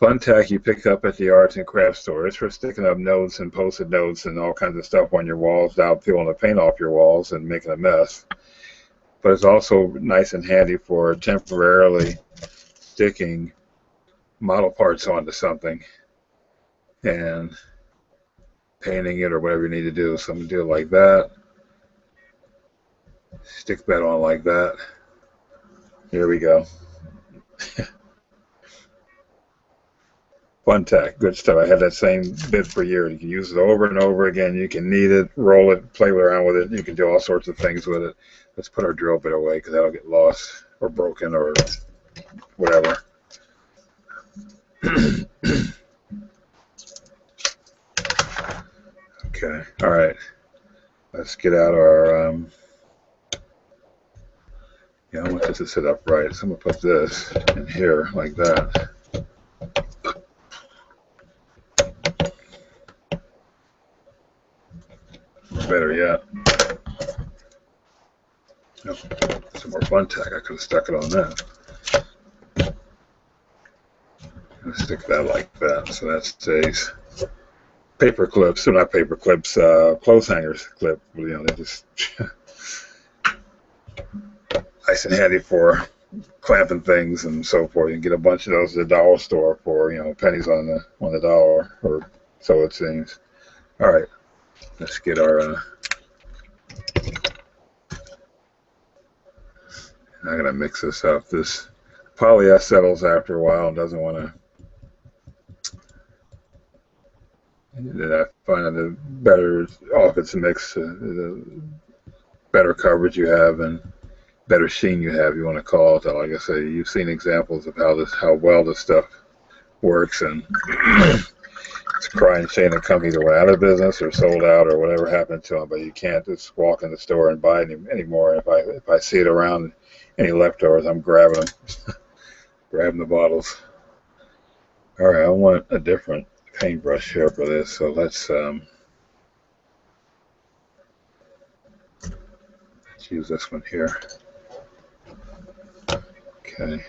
Fun tack you pick up at the arts and crafts store. It's for sticking up notes and post-it notes and all kinds of stuff on your walls without peeling the paint off your walls and making a mess. But it's also nice and handy for temporarily sticking model parts onto something and painting it or whatever you need to do. So I'm going to do it like that. Stick that on like that. Here we go. Fun tack, good stuff. I had that same bit for years. You can use it over and over again. You can knead it, roll it, play around with it. You can do all sorts of things with it. Let's put our drill bit away because that'll get lost or broken or whatever. Okay, all right. Let's get out our, yeah, I want this to sit upright. So I'm going to put this in here like that. Better yet, oh, some more fun tack. I could have stuck it on that. Stick that like that, so that stays. Paper clips, so not paper clips, clothes hangers clip. You know, they're just nice and handy for clamping things and so forth. You can get a bunch of those at the dollar store for, you know, pennies on the dollar, or so it seems. All right, let's get our. I'm gonna mix this up. This polyacetyls after a while and doesn't want to. I find that the better off it's mixed, the better coverage you have and better sheen you have. You want to call it. Like I say, you've seen examples of how well this stuff works, and it's a crying shame the companies that went out of business or sold out or whatever happened to them. But you can't just walk in the store and buy it anymore. If I see it around, any leftovers, I'm grabbing them, grabbing the bottles. All right, I want a different paintbrush here for this, so let's use this one here. Okay.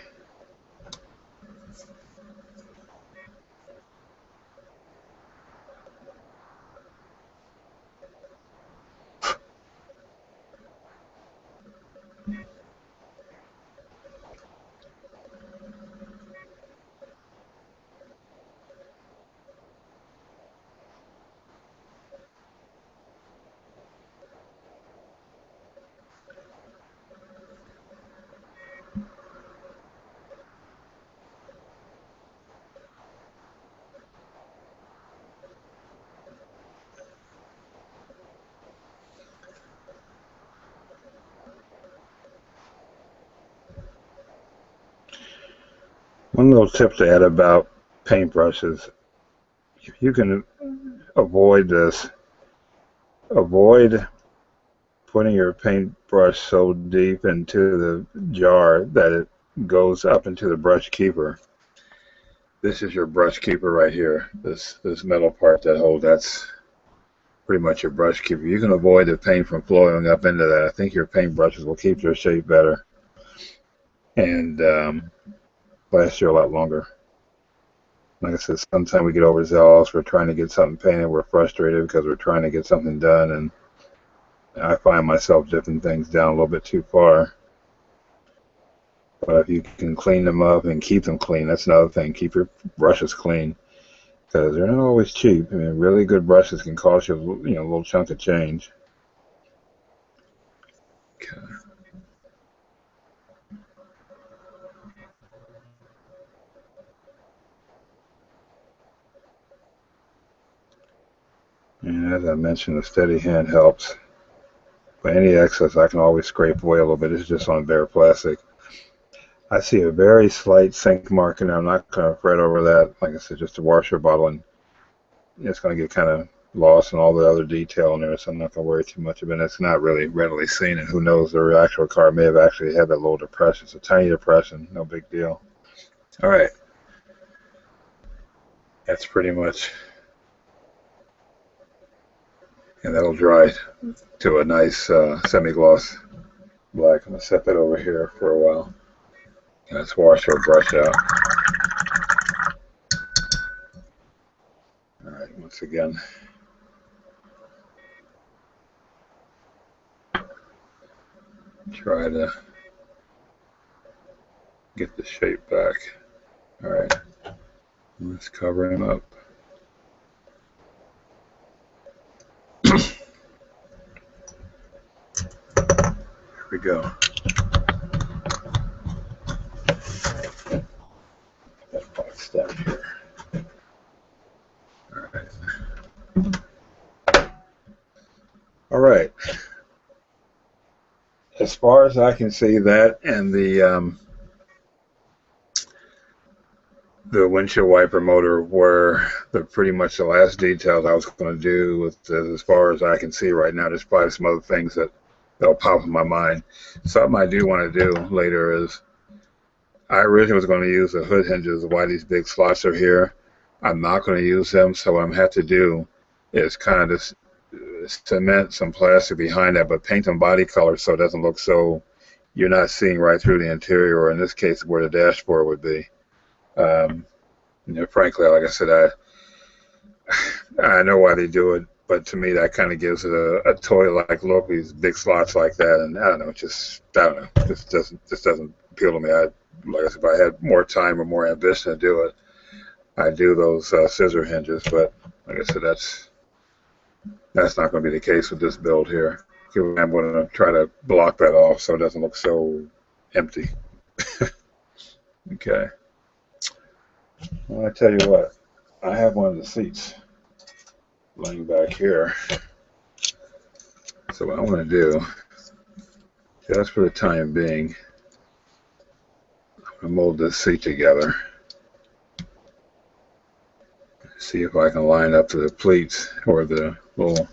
One little tip to add about paintbrushes, if you can avoid this, avoid putting your paintbrush so deep into the jar that it goes up into the brush keeper. This is your brush keeper right here. This metal part that holds, that's pretty much your brush keeper. You can avoid the paint from flowing up into that. I think your paintbrushes will keep their shape better and last you a lot longer. Like I said, sometimes we get overzealous. We're trying to get something painted. We're frustrated because we're trying to get something done, and I find myself dipping things down a little bit too far. But if you can clean them up and keep them clean, that's another thing. Keep your brushes clean, because they're not always cheap. I mean, really good brushes can cost you, a little chunk of change. Okay. And as I mentioned, a steady hand helps. But any excess, I can always scrape away a little bit. It's just on bare plastic. I see a very slight sink mark in there. I'm not going to fret over that. Like I said, just a washer bottle, and it's going to get kind of lost in all the other detail in there, so I'm not going to worry too much of it. It's not really readily seen, and who knows, the actual car may have actually had that little depression. It's a tiny depression, no big deal. All right. That's pretty much, and that'll dry to a nice semi-gloss black. I'm going to set that over here for a while. Let's wash our brush out. All right, once again. Try to get the shape back. All right, let's cover him up. Here we go. That box down here. All right. All right. As far as I can see, that and the windshield wiper motor were pretty much the last details I was going to do with as far as I can see right now. There's probably some other things that'll pop in my mind. Something I do want to do later is, I originally was going to use the hood hinges, why these big slots are here. I'm not going to use them, so what I'm going to have to do is kind of just cement some plastic behind that, but paint them body color so it doesn't look so you're not seeing right through the interior, or in this case where the dashboard would be. You know, frankly, like I said, I know why they do it, but to me that kind of gives it a toy-like look. These big slots like that, and I don't know, I don't know, just doesn't appeal to me. Like I said, if I had more time or more ambition to do it, I'd do those scissor hinges. But like I said, that's not going to be the case with this build here. I'm going to try to block that off so it doesn't look so empty. Okay. Well, I tell you what, I have one of the seats laying back here. So what I want to do, just for the time being, I'm going to mold this seat together. See if I can line up the pleats or the little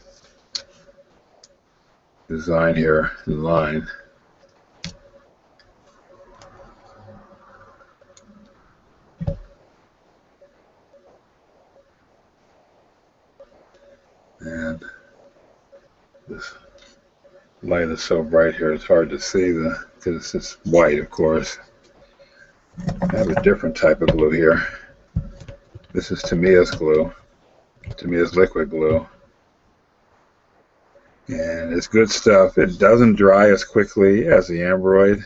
design here in line. And this light is so bright here, it's hard to see because it's white, of course. I have a different type of glue here. This is Tamiya's glue, Tamiya's liquid glue. And it's good stuff. It doesn't dry as quickly as the Ambroid,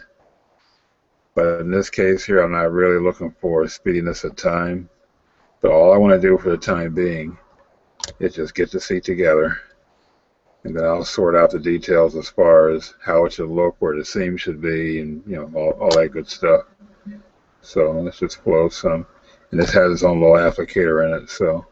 but in this case here, I'm not really looking for speediness of time. But all I want to do for the time being is just get the seat together, and then I'll sort out the details as far as how it should look, where the seam should be, and you know, all that good stuff. So let's just flow some, and this has its own little applicator in it. So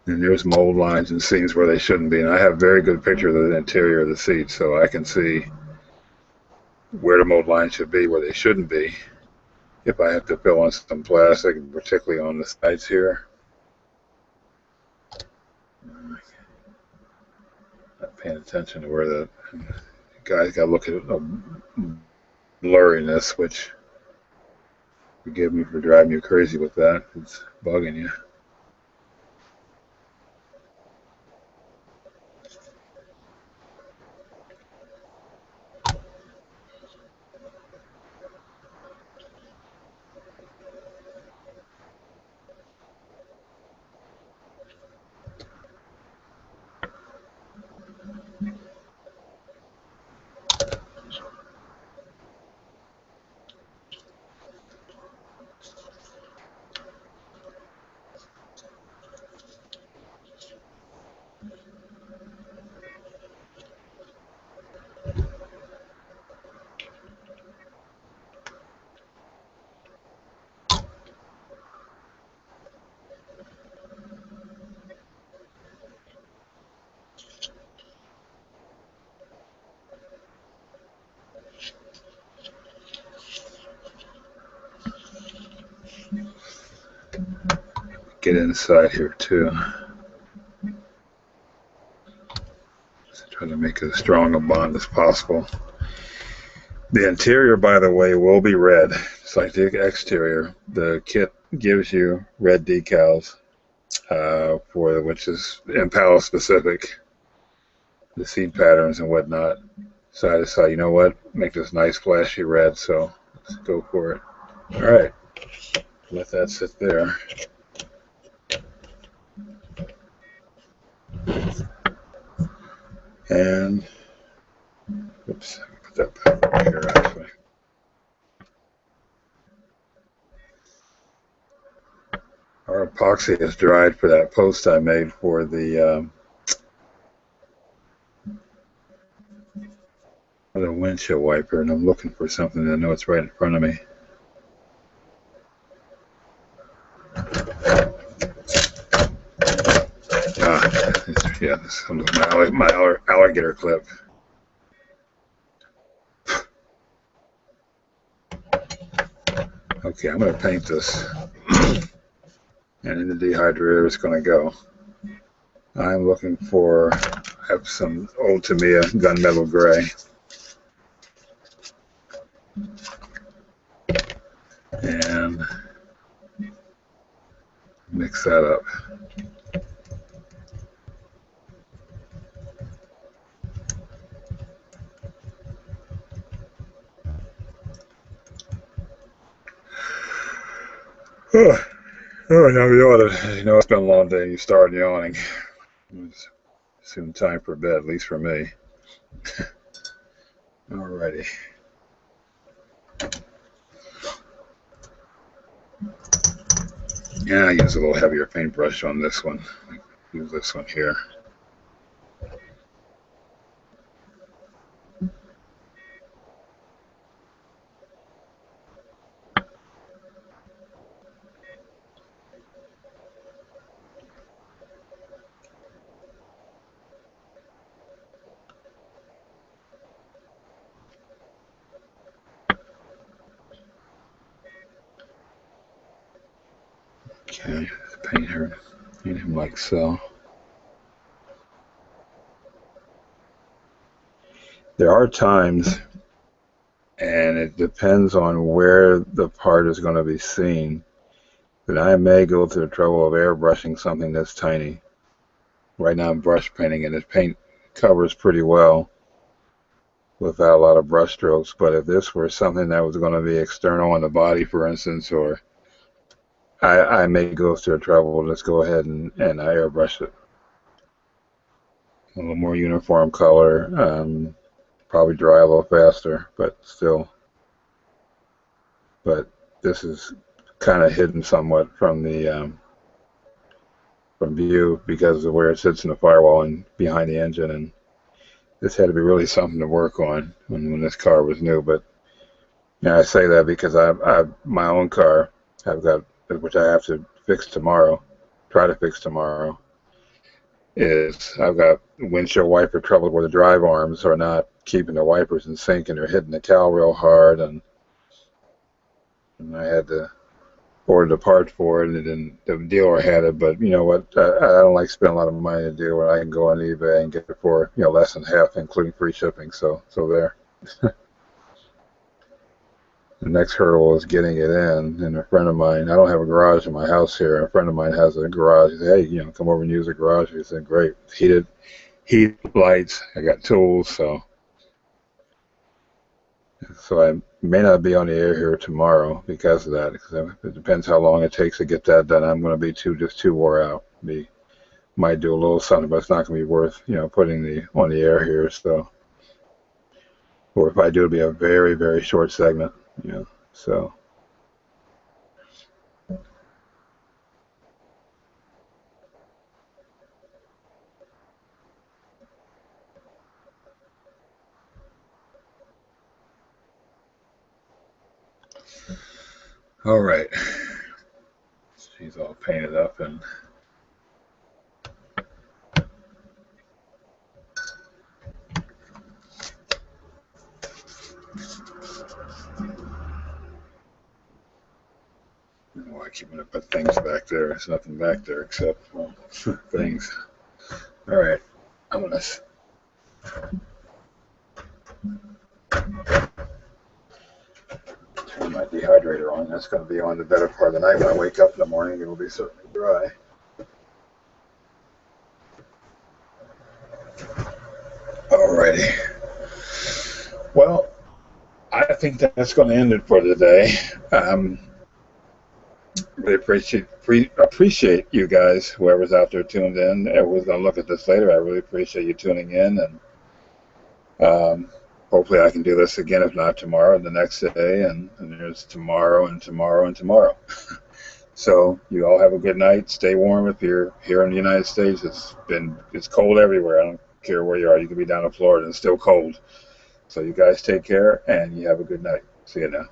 and there's mold lines and seams where they shouldn't be. And I have very good pictures of the interior of the seat, so I can see where the mold lines should be, where they shouldn't be. If I have to fill in some plastic, particularly on the sides here. Not paying attention to where the guys got to look at blurriness, which forgive me for driving you crazy with that. It's bugging you. Get inside here too. Just try to make as strong a bond as possible. The interior, by the way, will be red. It's like the exterior. The kit gives you red decals, which is Impala specific, the seat patterns and whatnot. So I decided, you know what, make this nice flashy red, so let's go for it. All right, let that sit there. And, oops, put that back over here actually. Our epoxy is dried for that post I made for the windshield wiper, and I'm looking for something. I know it's right in front of me. Yeah, this is my alligator clip. Okay, I'm going to paint this, and in the dehydrator it's going to go. I'm looking for, I have some old Tamiya gunmetal gray, and mix that up. Oh, now we ought to, you know, it's been a long day. You start yawning. It's soon time for bed, at least for me. Alrighty. Yeah, I use a little heavier paintbrush on this one. Use this one here. Okay, paint him like so. There are times, and it depends on where the part is going to be seen, that I may go through the trouble of airbrushing something that's tiny. Right now I'm brush painting, and this paint covers pretty well without a lot of brush strokes, but if this were something that was going to be external on the body, for instance, or I may go through the trouble, let's go ahead and airbrush it. A little more uniform color, probably dry a little faster, but still. But this is kind of hidden somewhat from the from view because of where it sits in the firewall and behind the engine, and this had to be really something to work on when this car was new. But yeah, I say that because I my own car I've got, which I have to fix tomorrow, try to fix tomorrow, is I've got windshield wiper trouble where the drive arms are not keeping the wipers in sync and they're hitting the cowl real hard, and I had to order the part for it, and then the dealer had it. But you know what? I don't like spending a lot of money to do when I can go on eBay and get it for, you know, less than half, including free shipping. So there. The next hurdle is getting it in. And a friend of mine, I don't have a garage in my house here. A friend of mine has a garage. He said, hey, you know, come over and use the garage. He said, great. Heat, lights. I got tools. So I may not be on the air here tomorrow because of that. Because it depends how long it takes to get that done. I'm going to be too wore out. Might do a little something, but it's not going to be worth, you know, putting on the air here. So, or if I do, it'll be a very, very short segment. You know, so. All right. She's all painted up and why keep going to put things back there? There's nothing back there except, well, things. All right. I'm going to turn my dehydrator on. That's going to be on the better part of the night. When I wake up in the morning, it will be certainly dry. Alrighty. Well, I think that's going to end it for today. Really appreciate you guys, whoever's out there tuned in. Everyone's going to look at this later. I really appreciate you tuning in, and hopefully I can do this again, if not tomorrow, the next day, and there's tomorrow and tomorrow and tomorrow. So you all have a good night. Stay warm. If you're here in the United States, it's cold everywhere. I don't care where you are. You could be down in Florida and it's still cold. So you guys take care, and you have a good night. See you now.